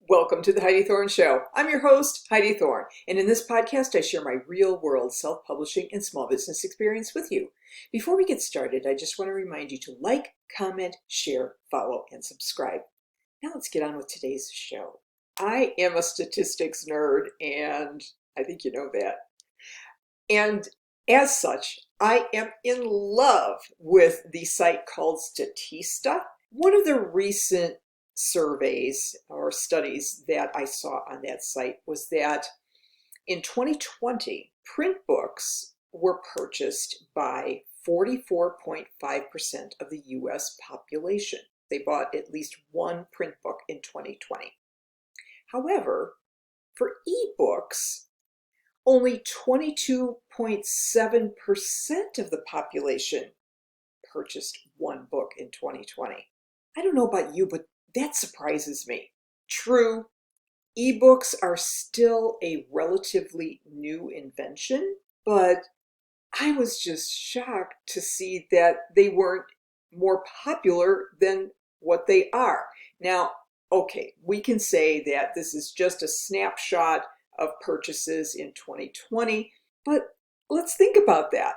Welcome to the Heidi Thorne Show. I'm your host, Heidi Thorne, and in this podcast, I share my real-world self-publishing and small business experience with you. Before we get started, I just want to remind you to like, comment, share, follow, and subscribe. Now let's get on with today's show. I am a statistics nerd, and I think you know that. And as such, I am in love with the site called Statista. One of the recent surveys or studies that I saw on that site was that in 2020, print books were purchased by 44.5% of the US population. They bought at least one print book in 2020. However, for ebooks, only 22.7% of the population purchased one book in 2020. I don't know about you, but that surprises me. True, ebooks are still a relatively new invention, but I was just shocked to see that they weren't more popular than what they are. Now, okay, we can say that this is just a snapshot of purchases in 2020, but let's think about that.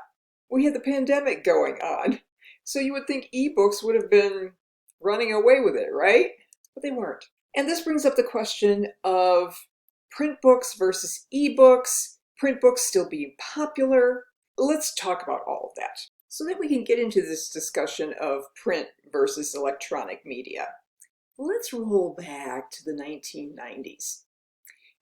We had the pandemic going on, so you would think ebooks would have been running away with it, right? But they weren't. And this brings up the question of print books versus ebooks, print books still being popular. Let's talk about all of that so that we can get into this discussion of print versus electronic media. Let's roll back to the 1990s.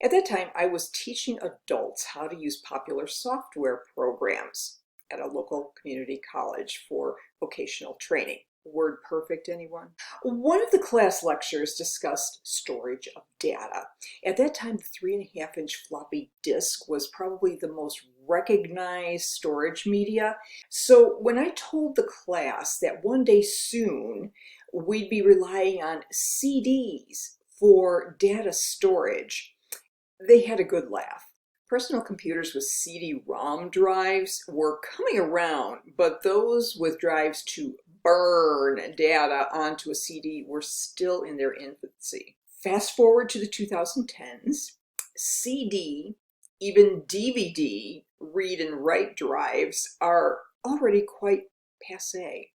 At that time, I was teaching adults how to use popular software programs at a local community college for vocational training. Word perfect, anyone? One of the class lectures discussed storage of data. At that time, the 3.5-inch floppy disk was probably the most recognized storage media. So when I told the class that one day soon we'd be relying on CDs for data storage, they had a good laugh. Personal computers with CD-ROM drives were coming around, but those with drives to burn data onto a CD were still in their infancy. Fast forward to the 2010s, CD, even DVD, read and write drives are already quite passé.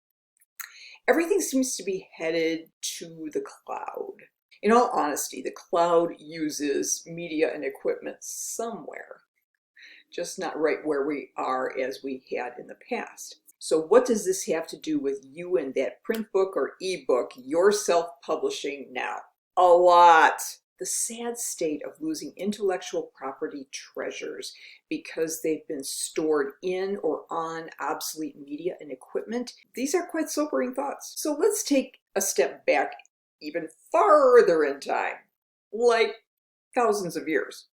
Everything seems to be headed to the cloud. In all honesty, the cloud uses media and equipment somewhere, just not right where we are as we had in the past. So what does this have to do with you and that print book or ebook you're self-publishing now? A lot. The sad state of losing intellectual property treasures because they've been stored in or on obsolete media and equipment. These are quite sobering thoughts. So let's take a step back even farther in time, like thousands of years.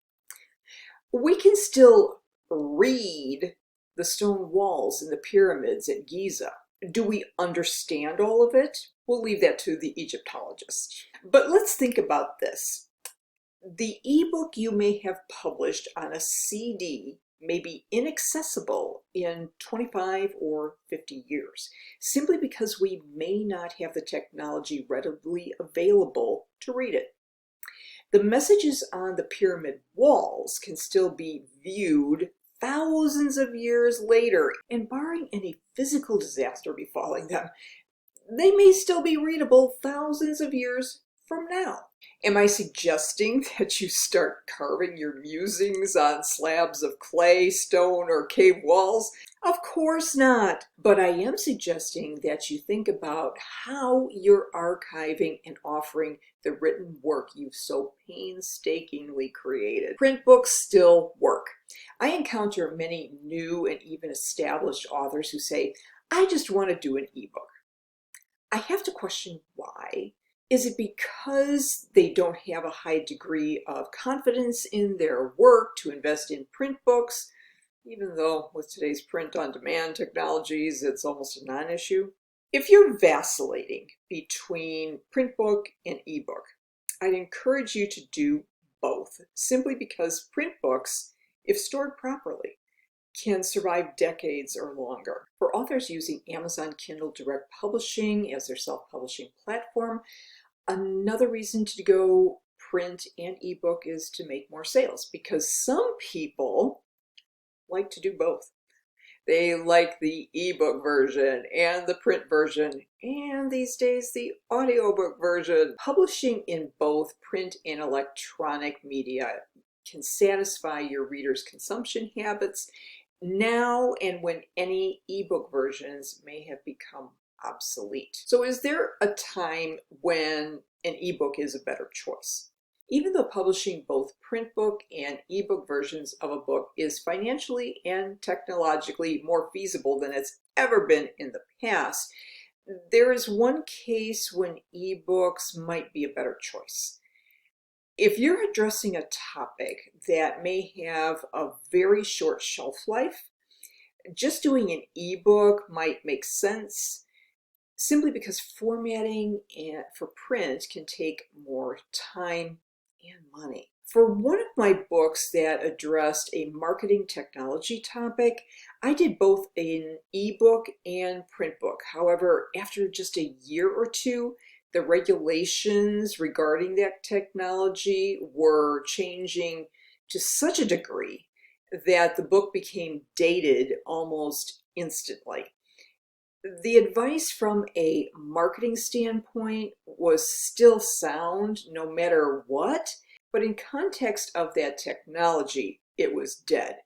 We can still read the stone walls in the pyramids at Giza. Do we understand all of it? We'll leave that to the Egyptologists. But let's think about this. The ebook you may have published on a CD may be inaccessible in 25 or 50 years, simply because we may not have the technology readily available to read it. The messages on the pyramid walls can still be viewed thousands of years later, and barring any physical disaster befalling them, they may still be readable thousands of years from now. Am I suggesting that you start carving your musings on slabs of clay, stone, or cave walls? Of course not. But I am suggesting that you think about how you're archiving and offering the written work you've so painstakingly created. Print books still work. I encounter many new and even established authors who say, I just want to do an ebook. I have to question why. Is it because they don't have a high degree of confidence in their work to invest in print books, even though with today's print-on-demand technologies, it's almost a non-issue? If you're vacillating between print book and ebook, I'd encourage you to do both, simply because print books, if stored properly, can survive decades or longer. For authors using Amazon Kindle Direct Publishing as their self-publishing platform, another reason to go print and ebook is to make more sales, because some people like to do both. They like the ebook version and the print version, and these days the audiobook version. Publishing in both print and electronic media can satisfy your readers' consumption habits now and when any ebook versions may have become obsolete. So is there a time when an ebook is a better choice? Even though publishing both print book and ebook versions of a book is financially and technologically more feasible than it's ever been in the past, there is one case when ebooks might be a better choice. If you're addressing a topic that may have a very short shelf life, just doing an ebook might make sense, simply because formatting for print can take more time and money. For one of my books that addressed a marketing technology topic, I did both an ebook and print book. However, after just a year or two, the regulations regarding that technology were changing to such a degree that the book became dated almost instantly. The advice from a marketing standpoint was still sound no matter what, but in context of that technology, it was dead.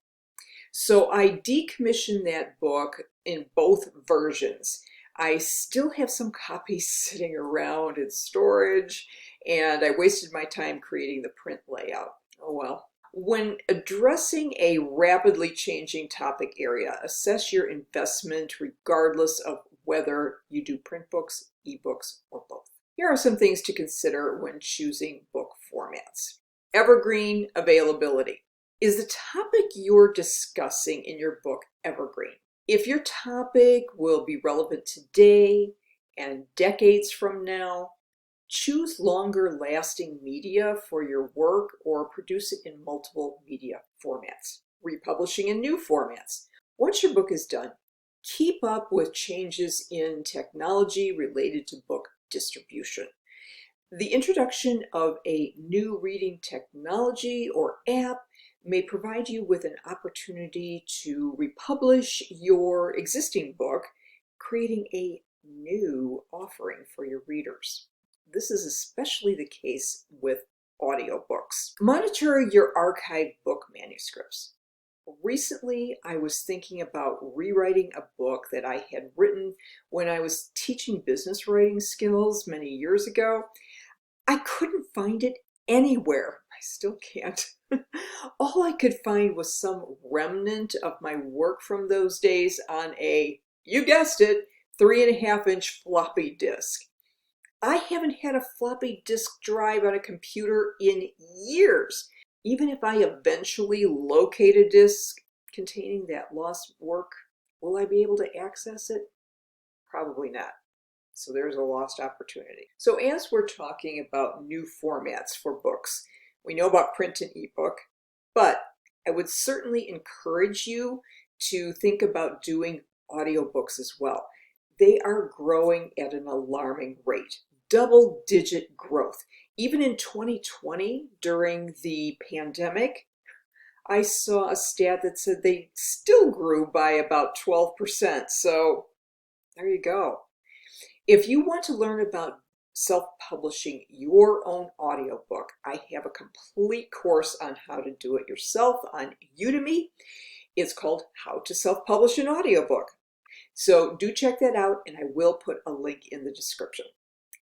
So I decommissioned that book in both versions. I still have some copies sitting around in storage, and I wasted my time creating the print layout. Oh well. When addressing a rapidly changing topic area, assess your investment regardless of whether you do print books, ebooks, or both. Here are some things to consider when choosing book formats. Evergreen availability. Is the topic you're discussing in your book evergreen? If your topic will be relevant today and decades from now, choose longer lasting media for your work or produce it in multiple media formats. Republishing in new formats. Once your book is done, keep up with changes in technology related to book distribution. The introduction of a new reading technology or app may provide you with an opportunity to republish your existing book, creating a new offering for your readers. This is especially the case with audiobooks. Monitor your archived book manuscripts. Recently, I was thinking about rewriting a book that I had written when I was teaching business writing skills many years ago. I couldn't find it anywhere. I still can't. All I could find was some remnant of my work from those days on a, you guessed it, 3.5-inch floppy disk. I haven't had a floppy disk drive on a computer in years. Even if I eventually locate a disk containing that lost work, will I be able to access it? Probably not. So there's a lost opportunity. So as we're talking about new formats for books, we know about print and ebook, but I would certainly encourage you to think about doing audiobooks as well. They are growing at an alarming rate, double-digit growth. Even in 2020, during the pandemic, I saw a stat that said they still grew by about 12%. So there you go. If you want to learn about self-publishing your own audiobook, I have a complete course on how to do it yourself on Udemy. It's called How to Self-Publish an Audiobook. So do check that out, and I will put a link in the description.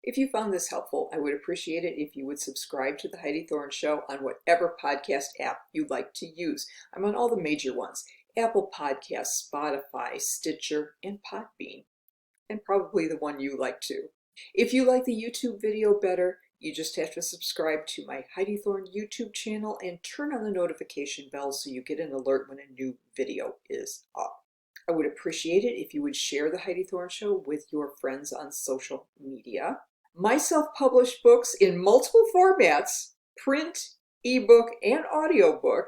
If you found this helpful, I would appreciate it if you would subscribe to The Heidi Thorne Show on whatever podcast app you like to use. I'm on all the major ones: Apple Podcasts, Spotify, Stitcher, and Podbean, and probably the one you like too. If you like the YouTube video better, you just have to subscribe to my Heidi Thorne YouTube channel and turn on the notification bell so you get an alert when a new video is up. I would appreciate it if you would share The Heidi Thorne Show with your friends on social media. My self-published books in multiple formats, print, ebook, and audiobook,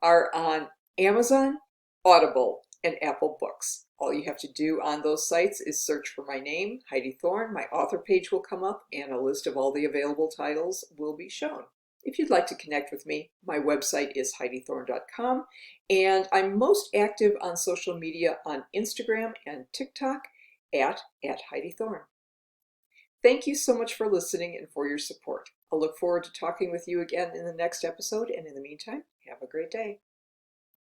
are on Amazon, Audible, and Apple Books. All you have to do on those sites is search for my name, Heidi Thorne. My author page will come up, and a list of all the available titles will be shown. If you'd like to connect with me, my website is HeidiThorne.com, and I'm most active on social media on Instagram and TikTok at Heidi Thorne. Thank you so much for listening and for your support. I'll look forward to talking with you again in the next episode, and in the meantime, have a great day.